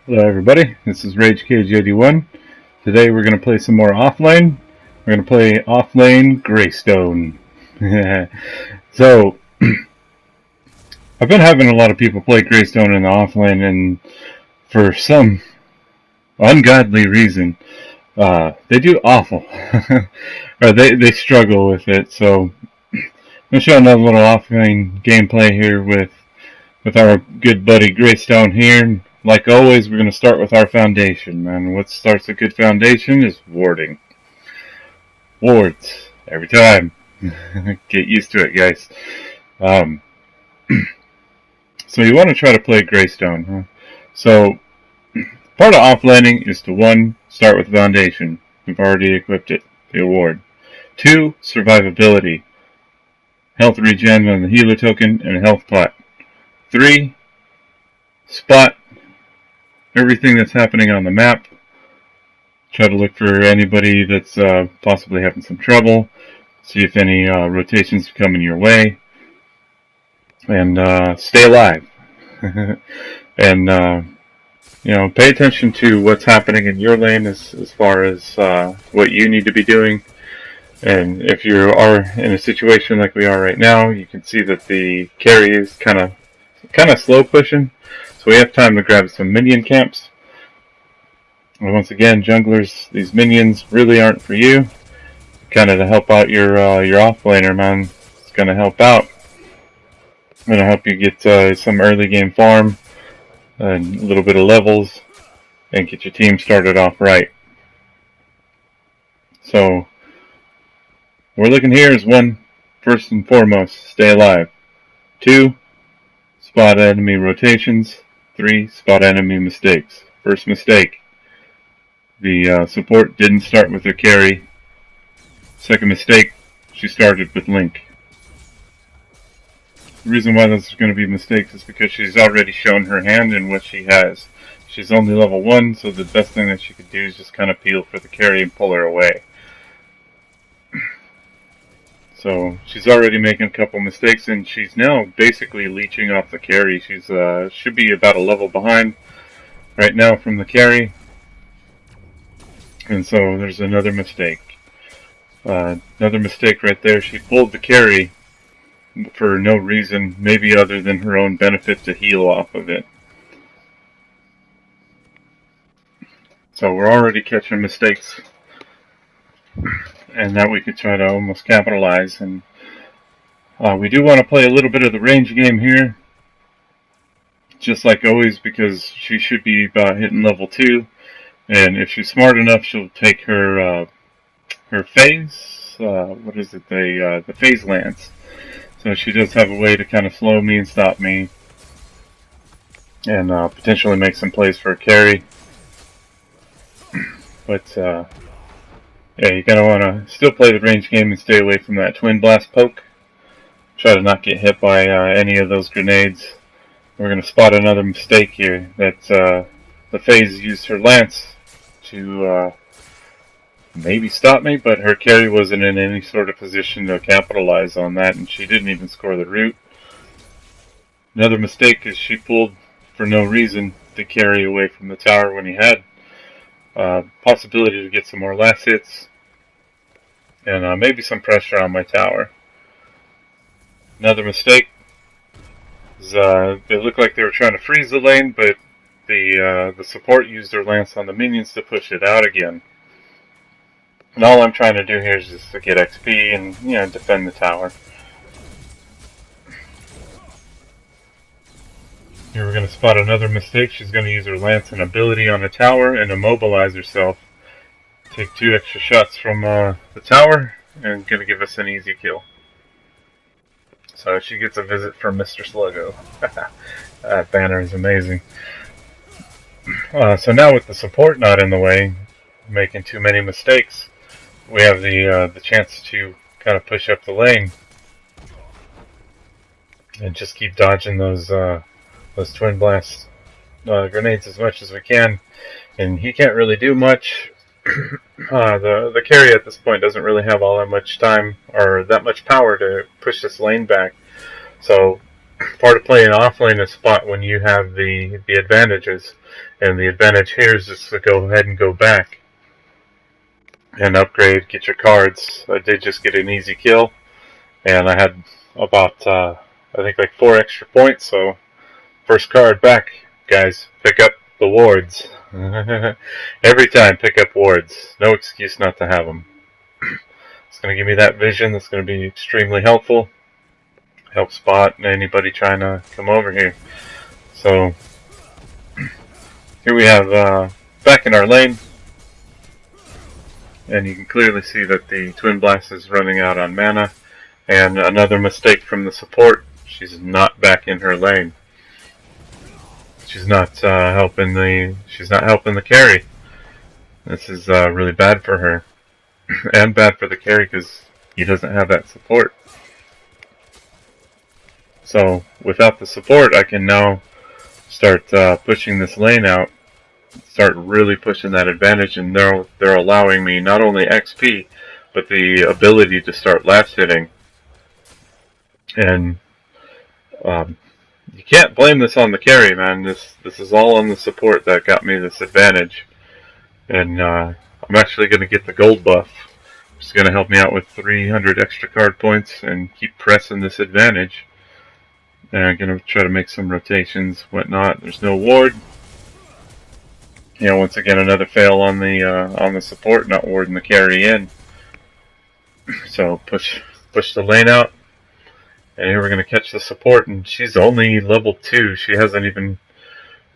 Hello everybody, this is RageCage81. Today we're going to play some more Offlane. We're going to play Offlane Greystone. So, I've been having a lot of people play Greystone in the Offlane, and for some ungodly reason, they do awful. Or they struggle with it, so I'm going to show another little Offlane gameplay here with our good buddy Greystone here. Like always, we're going to start with our foundation, and what starts a good foundation is warding. Wards, every time. Get used to it, guys. So you want to try to play Greystone, huh? So, part of offlaning is to 1, start with foundation. We've already equipped it, the award. 2, survivability. Health regen on the healer token and a health pot. 3, spot everything that's happening on the map. Try to look for anybody that's possibly having some trouble. See if any rotations are coming your way. And stay alive. And, pay attention to what's happening in your lane as far as what you need to be doing. And if you are in a situation like we are right now, you can see that the carry is kind of slow pushing. So we have time to grab some minion camps. And once again, junglers, these minions really aren't for you. Kind of to help out your offlaner, man. It's going to help out. Going to help you get some early game farm, and a little bit of levels, and get your team started off right. So, what we're looking here is 1, first and foremost, stay alive. 2, spot enemy rotations. 3, spot enemy mistakes. First mistake, the support didn't start with her carry. Second mistake, she started with Link. The reason why those are going to be mistakes is because she's already shown her hand and what she has. She's only level 1, so the best thing that she could do is just kind of peel for the carry and pull her away. So she's already making a couple mistakes, and she's now basically leeching off the carry. She's should be about a level behind right now from the carry. And so there's another mistake. Another mistake right there. She pulled the carry for no reason, maybe other than her own benefit to heal off of it. So we're already catching mistakes, and that we could try to almost capitalize. And we do want to play a little bit of the range game here, just like always, because she should be about hitting level 2. And if she's smart enough, she'll take her phase. What is it? The phase lance. So she does have a way to kind of slow me and stop me, and potentially make some plays for a carry. But yeah, you kind of want to still play the range game and stay away from that twin blast poke. Try to not get hit by any of those grenades. We're going to spot another mistake here, that the phase used her lance to maybe stop me, but her carry wasn't in any sort of position to capitalize on that, and she didn't even score the root. Another mistake is she pulled for no reason the carry away from the tower when he had possibility to get some more last hits and maybe some pressure on my tower. Another mistake is it looked like they were trying to freeze the lane, but the support used their lance on the minions to push it out again. And all I'm trying to do here is just to get XP and, defend the tower. Here we're going to spot another mistake. She's going to use her lance and ability on the tower and immobilize herself. Take 2 extra shots from the tower and going to give us an easy kill. So she gets a visit from Mr. Sluggo. That banner is amazing. So now with the support not in the way, making too many mistakes, we have the chance to kind of push up the lane and just keep dodging those twin blast grenades as much as we can. And he can't really do much. The carry at this point doesn't really have all that much time or that much power to push this lane back. So Part of playing offlane is spot when you have the advantages, and the advantage here is just to go ahead and go back and upgrade, get your cards. I did just get an easy kill, and I had about I think like 4 extra points. So first card back, guys, pick up the wards. Every time, pick up wards. No excuse not to have them. It's going to give me that vision. That's going to be extremely helpful. Help spot anybody trying to come over here. So here we have back in our lane, and you can clearly see that the Twin Blast is running out on mana. And another mistake from the support: she's not back in her lane. She's not helping the carry. This is really bad for her, and bad for the carry because he doesn't have that support. So without the support, I can now start pushing this lane out, start really pushing that advantage, and they're allowing me not only XP, but the ability to start last hitting. And you can't blame this on the carry, man. This is all on the support that got me this advantage. And I'm actually going to get the gold buff. It's going to help me out with 300 extra card points and keep pressing this advantage. And I'm going to try to make some rotations, whatnot. There's no ward. You know, once again, another fail on the support, not warding the carry in. So push the lane out. And here we're going to catch the support, and she's only level 2. She hasn't even,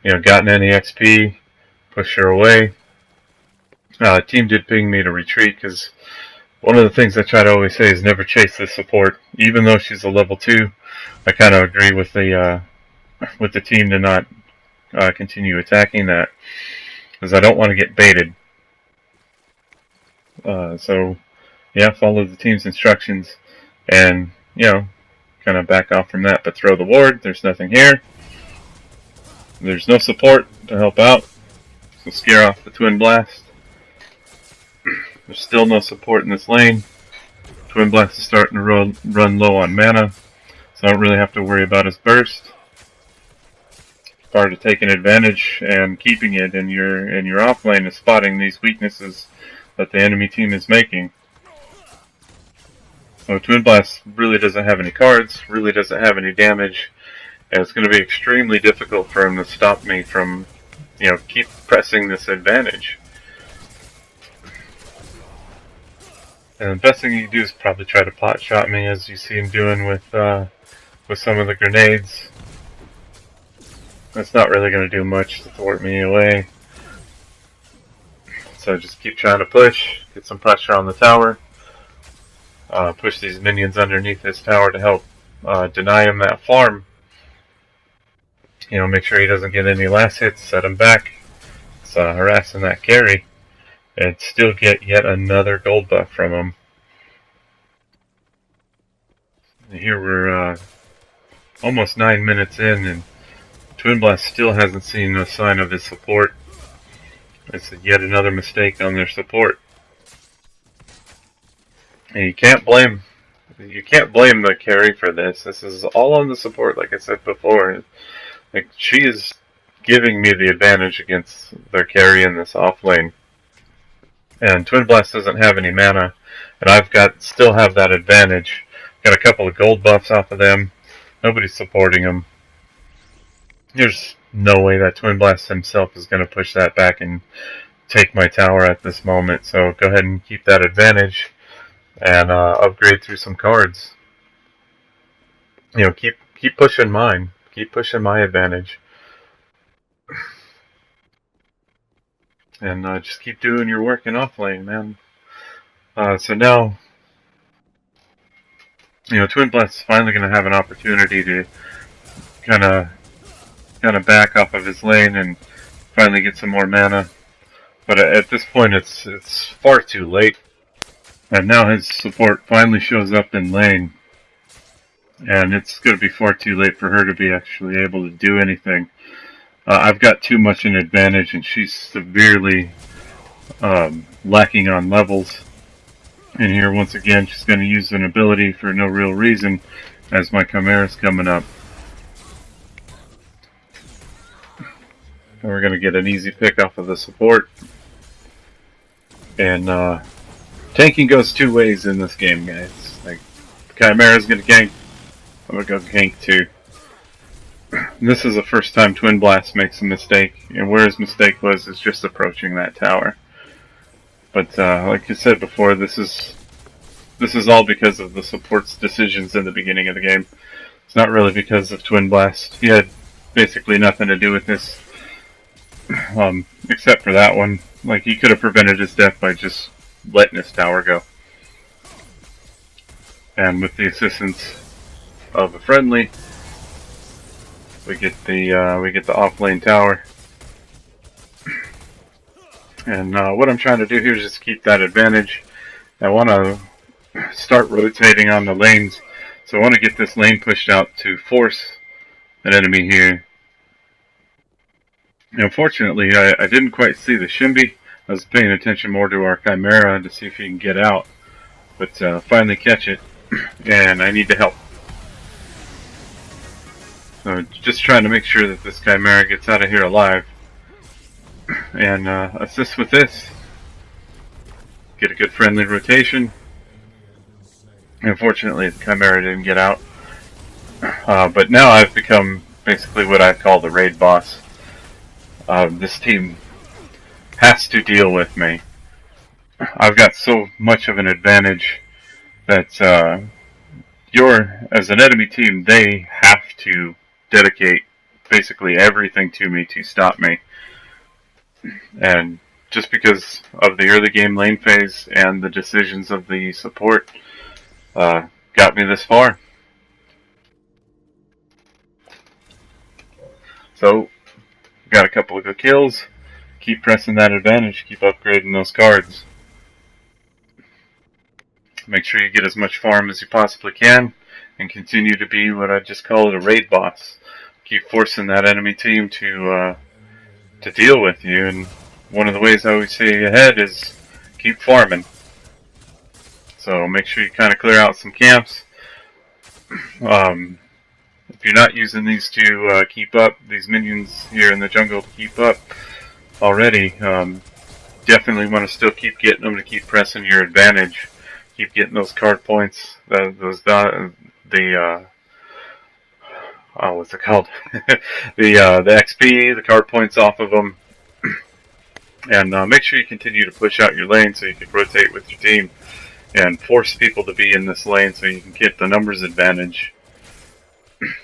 gotten any XP. Push her away. Team did ping me to retreat, because one of the things I try to always say is never chase this support. Even though she's a level 2, I kind of agree with the team to not continue attacking that, because I don't want to get baited. So, yeah, follow the team's instructions, and, kind of back off from that, but throw the ward. There's nothing here. There's no support to help out, so scare off the Twin Blast. There's still no support in this lane. Twin Blast is starting to run low on mana, so I don't really have to worry about his burst. Part of taking advantage and keeping it in your off lane is spotting these weaknesses that the enemy team is making. So Twin Blast really doesn't have any cards, really doesn't have any damage, and it's going to be extremely difficult for him to stop me from, keep pressing this advantage. And the best thing you can do is probably try to pot shot me, as you see him doing with some of the grenades. That's not really going to do much to thwart me away. So just keep trying to push, get some pressure on the tower. Push these minions underneath this tower to help deny him that farm. Make sure he doesn't get any last hits, set him back. It's harassing that carry. And still get yet another gold buff from him. Here we're almost 9 minutes in, and Twin Blast still hasn't seen no sign of his support. It's yet another mistake on their support. And you can't blame the carry for this. This is all on the support, like I said before. Like, she is giving me the advantage against their carry in this off lane. And Twin Blast doesn't have any mana, and I've still have that advantage. Got a couple of gold buffs off of them. Nobody's supporting him. There's no way that Twin Blast himself is going to push that back and take my tower at this moment. So go ahead and keep that advantage and upgrade through some cards. Keep pushing mine. Keep pushing my advantage. And just keep doing your work in offlane, man. So now, Twin Blast is finally going to have an opportunity to kind of back off of his lane and finally get some more mana. But at this point, it's far too late. And now his support finally shows up in lane, and it's going to be far too late for her to be actually able to do anything. I've got too much an advantage, and she's severely lacking on levels. And here, once again, she's going to use an ability for no real reason, as my Chimera's coming up. And we're going to get an easy pick off of the support. And tanking goes two ways in this game, guys. Like, Chimera's going to gank. I'm going to go gank too. And this is the first time Twin Blast makes a mistake. And where his mistake was is just approaching that tower. But like I said before, this is all because of the support's decisions in the beginning of the game. It's not really because of Twin Blast. He had basically nothing to do with this, except for that one. Like, he could have prevented his death by just letting his tower go. And with the assistance of a friendly, we get the offlane tower. And what I'm trying to do here is just keep that advantage. I want to start rotating on the lanes. So I want to get this lane pushed out to force an enemy here. And unfortunately, I didn't quite see the Shimby. I was paying attention more to our Chimera to see if he can get out. But finally catch it. And I need to help. So just trying to make sure that this Chimera gets out of here alive. And assist with this. Get a good friendly rotation. Unfortunately, the Chimera didn't get out. But now I've become basically what I call the raid boss. This team has to deal with me. I've got so much of an advantage that as an enemy team, they have to dedicate basically everything to me to stop me. And just because of the early game lane phase and the decisions of the support, got me this far. So, got a couple of good kills. Keep pressing that advantage. Keep upgrading those cards. Make sure you get as much farm as you possibly can, and continue to be what I just call it, a raid boss. Keep forcing that enemy team to deal with you. And one of the ways I always say ahead is keep farming. So make sure you kind of clear out some camps. If you're not using these to keep up, these minions here in the jungle to keep up already, definitely want to still keep getting them to keep pressing your advantage. Keep getting those card points, what's it called? the XP, the card points off of them. And make sure you continue to push out your lane so you can rotate with your team and force people to be in this lane so you can get the numbers advantage.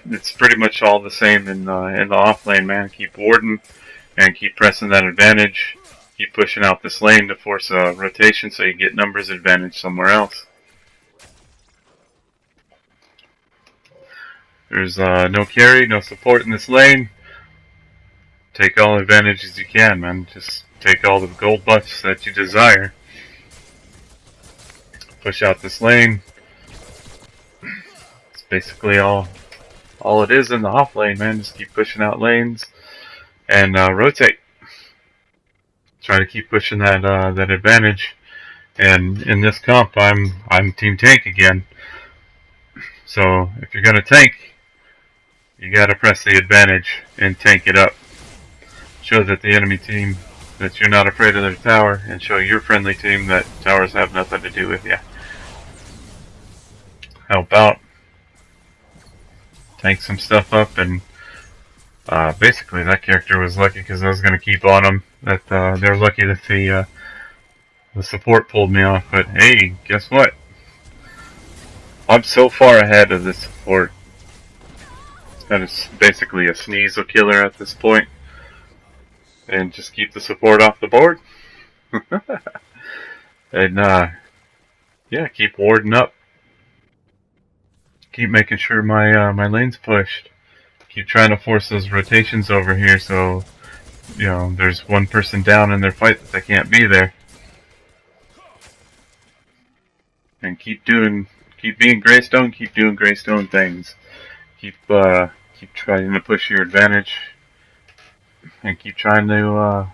It's pretty much all the same in the off lane, man. Keep warding and keep pressing that advantage. Keep pushing out this lane to force a rotation so you get numbers advantage somewhere else. There's no carry, no support in this lane. Take all advantages you can, man. Just take all the gold buffs that you desire. Push out this lane. It's basically all it is in the off lane, man. Just keep pushing out lanes and rotate. Try to keep pushing that advantage. And in this comp, I'm team tank again. So if you're gonna tank, you gotta press the advantage and tank it up. Show that the enemy team that you're not afraid of their tower, and show your friendly team that towers have nothing to do with you. Help out. Tank some stuff up, and basically that character was lucky because I was going to keep on him. That they're lucky that the support pulled me off. But hey, guess what? I'm so far ahead of this support that it's basically a sneasel killer at this point. And just keep the support off the board. And yeah, keep warding up. Keep making sure my lane's pushed. Keep trying to force those rotations over here so, you know, there's one person down in their fight that they can't be there. And keep being Greystone, keep doing Greystone things. Keep trying to push your advantage. And keep trying to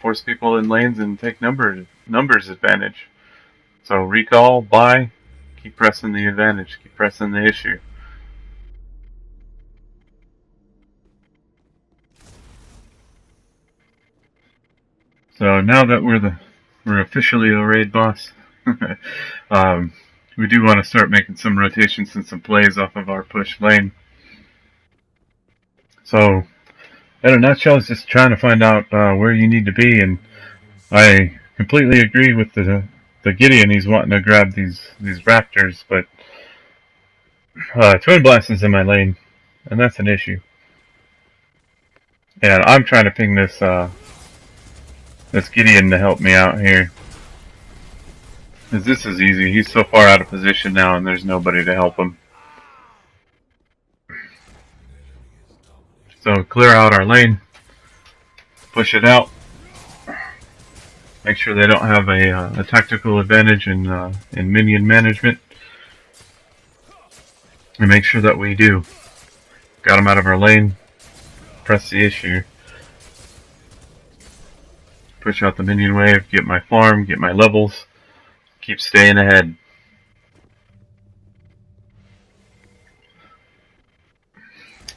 force people in lanes and take numbers advantage. So recall, buy, keep pressing the advantage, keep pressing the issue. So now that we're officially a raid boss, we do want to start making some rotations and some plays off of our push lane. So, in a nutshell, it's just trying to find out where you need to be, and I completely agree with the Gideon. He's wanting to grab these raptors, but Twin Blast is in my lane, and that's an issue. And I'm trying to ping this Gideon to help me out here. Because this is easy. He's so far out of position now, and there's nobody to help him. So clear out our lane, push it out, make sure they don't have a tactical advantage in minion management, and make sure that we do. Got them out of our lane, press the issue, push out the minion wave, get my farm, get my levels, keep staying ahead.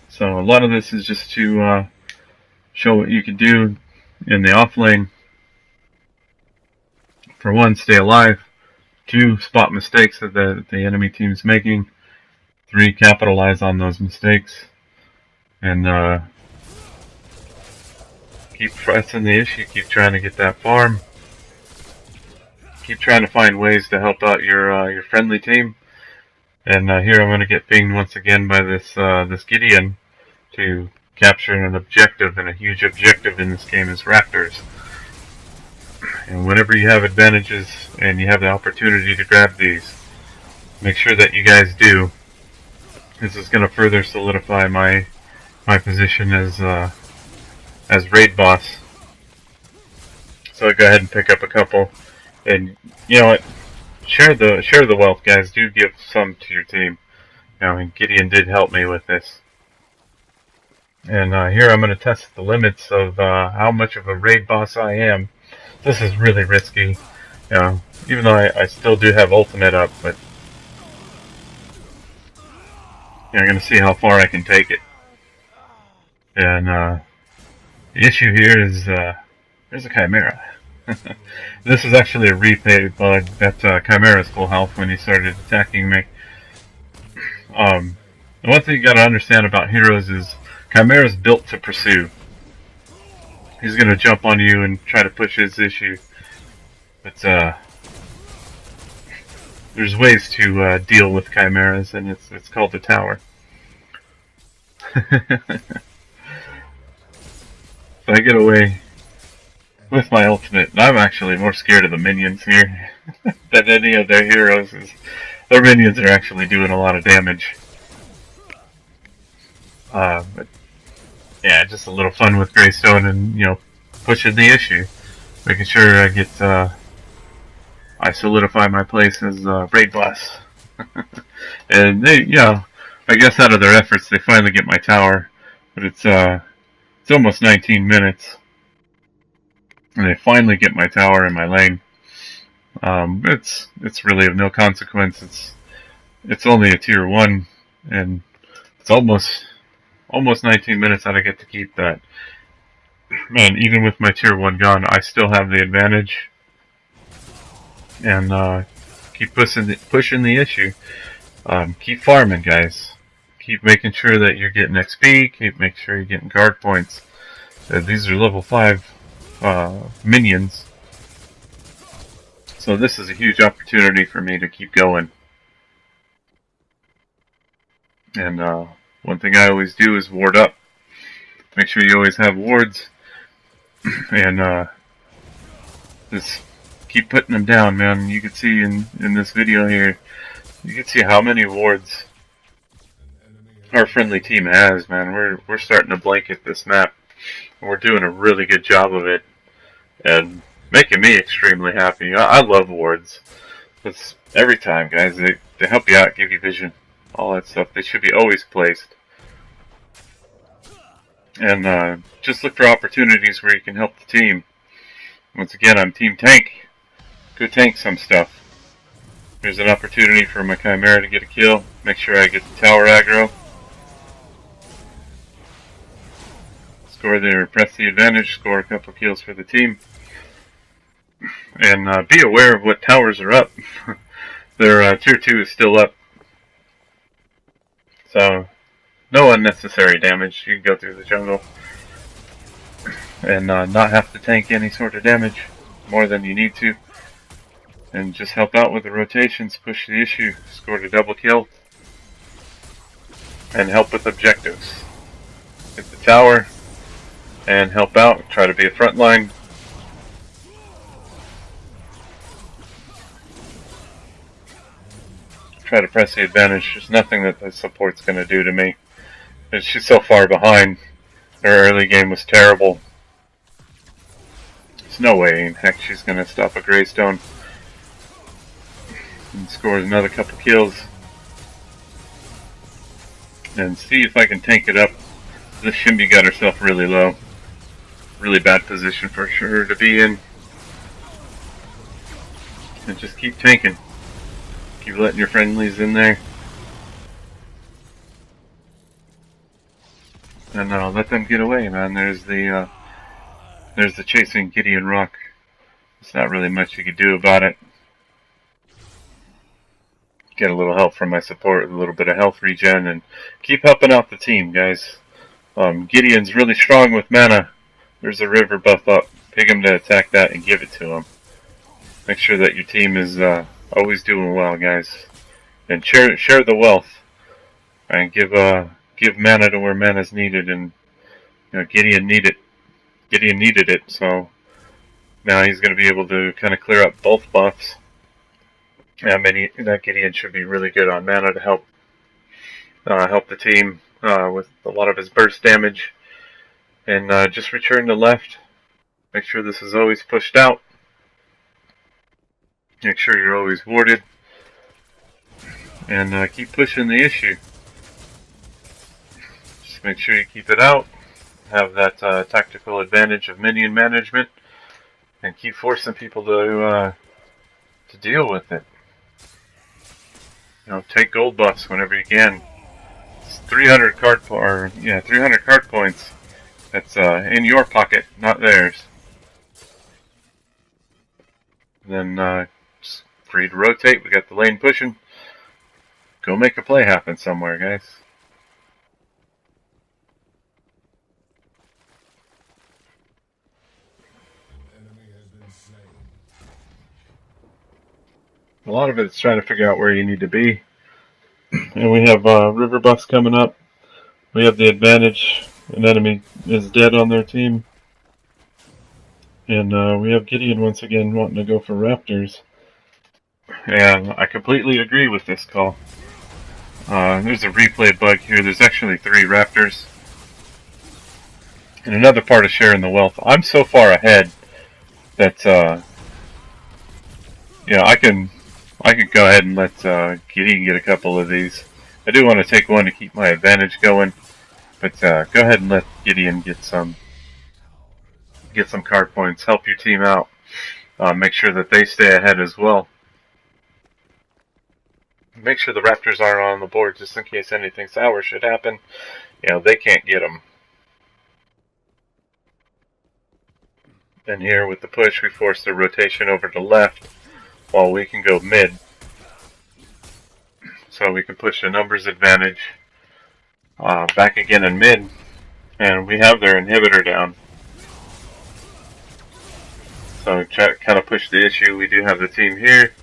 So a lot of this is just to show what you can do in the off lane. For one, stay alive. 2, spot mistakes that the enemy team's making. 3, capitalize on those mistakes. And keep pressing the issue. Keep trying to get that farm. Keep trying to find ways to help out your friendly team. And here I'm going to get pinged once again by this Gideon to capture an objective, and a huge objective in this game is raptors. And whenever you have advantages and you have the opportunity to grab these, make sure that you guys do. This is going to further solidify my position as raid boss. So go ahead and pick up a couple, and you know what? Share the wealth, guys. Do give some to your team. Now, and Gideon did help me with this. And here I'm going to test the limits of how much of a raid boss I am. This is really risky, you know, even though I still do have ultimate up, but you know, I'm going to see how far I can take it. And the issue here is there's a Chimera. This is actually a replay bug that Chimera's full health when he started attacking me. The one thing you got to understand about heroes is Chimera's built to pursue. He's going to jump on you and try to push his issue. But there's ways to deal with Chimeras, and it's called the tower. So I get away with my ultimate, and I'm actually more scared of the minions here than any of their heroes. Their minions are actually doing a lot of damage. But yeah, just a little fun with Greystone, and you know, pushing the issue, making sure I get I solidify my place as raid boss. And they, you know, I guess out of their efforts, they finally get my tower, but it's almost 19 minutes, and they finally get my tower in my lane. It's really of no consequence. It's only a tier 1, and it's almost 19 minutes that I get to keep that. Man, even with my tier 1 gone, I still have the advantage. And keep pushing the issue. Keep farming, guys. Keep making sure that you're getting XP. Keep making sure you're getting guard points. These are level 5 minions. So this is a huge opportunity for me to keep going. And one thing I always do is ward up. Make sure you always have wards. And just keep putting them down, man. You can see in this video here, you can see how many wards our friendly team has, man. We're starting to blanket this map. We're doing a really good job of it, and making me extremely happy. I love wards. Because every time, guys, they help you out, give you vision, all that stuff. They should be always placed. And just look for opportunities where you can help the team. Once again, I'm Team Tank. Go tank some stuff. There's an opportunity for my Chimera to get a kill. Make sure I get the tower aggro. Score there, press the advantage, score a couple kills for the team. And be aware of what towers are up. Their tier 2 is still up. So, no unnecessary damage. You can go through the jungle and not have to tank any sort of damage more than you need to. And just help out with the rotations, push the issue, scored a double kill, and help with objectives. Hit the tower and help out, try to be a front line. Try to press the advantage. There's nothing that the support's going to do to me. She's so far behind. Her early game was terrible. There's no way in heck she's going to stop a Greystone. And scores another couple kills. And see if I can tank it up. This Shimby got herself really low. Really bad position for her to be in. And just keep tanking. Keep letting your friendlies in there. And let them get away, man. There's the chasing Gideon Rock. There's not really much you could do about it. Get a little help from my support, a little bit of health regen, and keep helping out the team, guys. Gideon's really strong with mana. There's a river buff up. Pick him to attack that and give it to him. Make sure that your team is always doing well, guys. And share the wealth. And give mana to where mana is needed. And Gideon needed it, so now he's going to be able to kind of clear up both buffs. That Gideon should be really good on mana to help the team with a lot of his burst damage. And just return to left. Make sure this is always pushed out. Make sure you're always warded. And keep pushing the issue. Just make sure you keep it out. Have that tactical advantage of minion management. And keep forcing people to deal with it. Take gold buffs whenever you can. It's 300 card points. That's in your pocket, not theirs. Then just free to rotate. We got the lane pushing. Go make a play happen somewhere, guys. A lot of it's trying to figure out where you need to be. And we have river buffs coming up. We have the advantage. An enemy is dead on their team. And we have Gideon once again wanting to go for Raptors. And I completely agree with this call. There's a replay bug here. There's actually 3 Raptors. And another part of sharing the wealth. I'm so far ahead that I can go ahead and let Gideon get a couple of these. I do want to take one to keep my advantage going, but go ahead and let Gideon get some card points. Help your team out. Make sure that they stay ahead as well. Make sure the Raptors aren't on the board just in case anything sour should happen. They can't get them. And here with the push, we force the rotation over to left while we can go mid. So we can push the numbers advantage back again in mid. And we have their inhibitor down. So kind of push the issue. We do have the team here.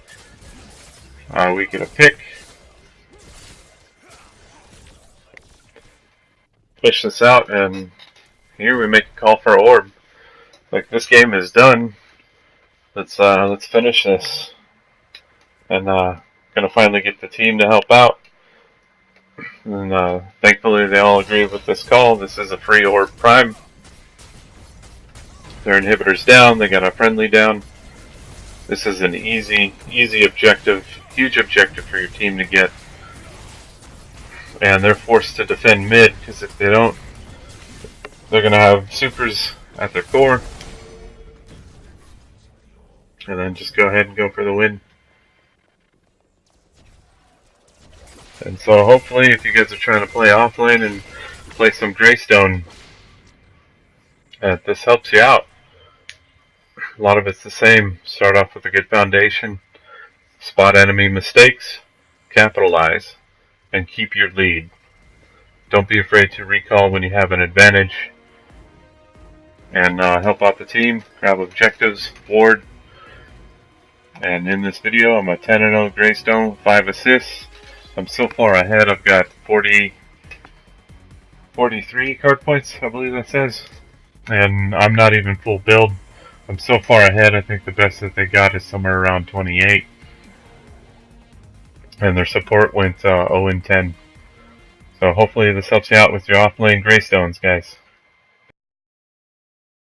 We get a pick. Push this out, and here we make a call for orb. Like, this game is done. Let's finish this. And gonna finally get the team to help out. And thankfully they all agree with this call. This is a free orb prime. Their inhibitor's down, they got a friendly down. This is an easy objective, huge objective for your team to get. And they're forced to defend mid, because if they don't, they're going to have supers at their core. And then just go ahead and go for the win. And so hopefully, if you guys are trying to play offlane and play some Greystone, this helps you out. A lot of it's the same. Start off with a good foundation, spot enemy mistakes, capitalize, and keep your lead. Don't be afraid to recall when you have an advantage, and help out the team, grab objectives, ward. And in this video, I'm a 10-0 Greystone, 5 assists. I'm so far ahead, I've got 43 card points, I believe that says. And I'm not even full build. I'm so far ahead, I think the best that they got is somewhere around 28. And their support went 0-10. So hopefully this helps you out with your Offlane Greystones, guys.